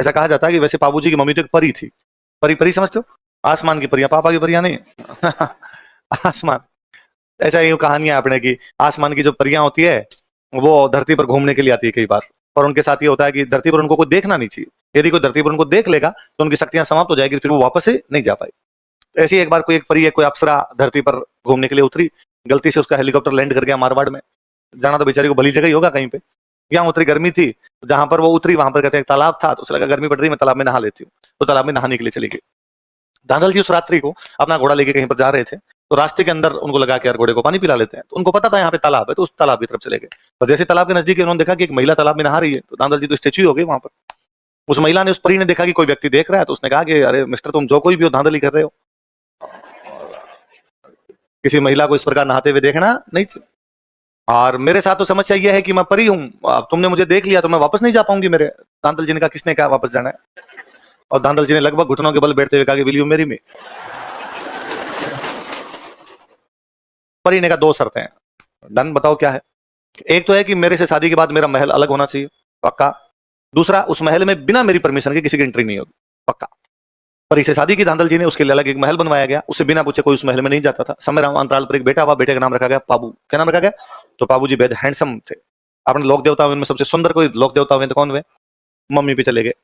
ऐसा कहा जाता है कि वैसे पाबू जी की मम्मी तो एक परी थी। परी परी समझते हो, आसमान की परियां, पापा की परियां नहीं। आसमान, ऐसा ही कहानियां आपने की, आसमान की जो परियां होती है वो धरती पर घूमने के लिए आती है कई बार, और उनके साथ ये होता है कि धरती पर उनको कोई देखना नहीं चाहिए, यदि कोई धरती पर उनको देख लेगा तो उनकी शक्तियां समाप्त हो जाएगी, फिर वो वापस से नहीं जा पाई। तो ऐसे ही एक बार कोई एक परी है, कोई अप्सरा धरती पर घूमने के लिए उतरी, गलती से उसका हेलीकॉप्टर लैंड कर गया मारवाड़ में। जाना तो बेचारी को भली जगह ही होगा कहीं पे, यहाँ उतरी, गर्मी थी, जहां पर वो उतरी वहां पर कहते हैं एक तालाब था, तो उसे लगा गर्मी पड़ रही, मैं तालाब में नहा लेती हूँ, तो तालाब में नहाने के लिए चली गई। धांधल जी उस रात्रि को अपना घोड़ा लेके कहीं पर जा रहे थे, तो रास्ते के अंदर उनको लगा कि यार घोड़े को पानी पिला लेते हैं, तो उनको पता था यहाँ पे तालाब है, तो उस तालाब की तरफ चले गए। और जैसे तालाब के नजदीक उन्होंने देखा कि एक महिला तालाब में नहा रही है, तो धांधल जी तो स्टेच्यू हो गई वहां पर। उस महिला ने, उस परी ने देखा कि कोई व्यक्ति देख रहा है, तो उसने कहा कि अरे मिस्टर, तुम जो कोई भी हो, धांधली कर रहे हो, किसी महिला को इस प्रकार नहाते हुए देखना नहीं चाहिए। और मेरे साथ तो समस्या यह है कि मैं परी हूँ, अब तुमने मुझे देख लिया तो मैं वापस नहीं जा पाऊंगी मेरे। धांधल जी ने कहा किसने कहा वापस जाना है? और धांधल जी ने लगभग घुटनों के बल बैठते हुए कहा कि विल यू मैरी मी। परी ने कहा दो शर्तें हैं। डन, बताओ क्या है? एक तो है कि मेरे से शादी के बाद मेरा महल अलग होना चाहिए, पक्का। दूसरा, उस महल में बिना मेरी परमिशन के किसी की एंट्री नहीं होगी, पक्का। परी से शादी की धांधल जी ने, उसके लिए अलग एक महल बनवाया गया, उससे बिना पूछे कोई उस महल में नहीं जाता था। समय अंतराल पर एक बेटा हुआ, बेटे का नाम रखा गया पाबू। क्या नाम रखा गया? तो पाबू जी बेहद हैंडसम थे। अपने लोक देवता में सबसे सुंदर कोई लोक देवता हुए तो कौन हुए? मम्मी पे चले गए।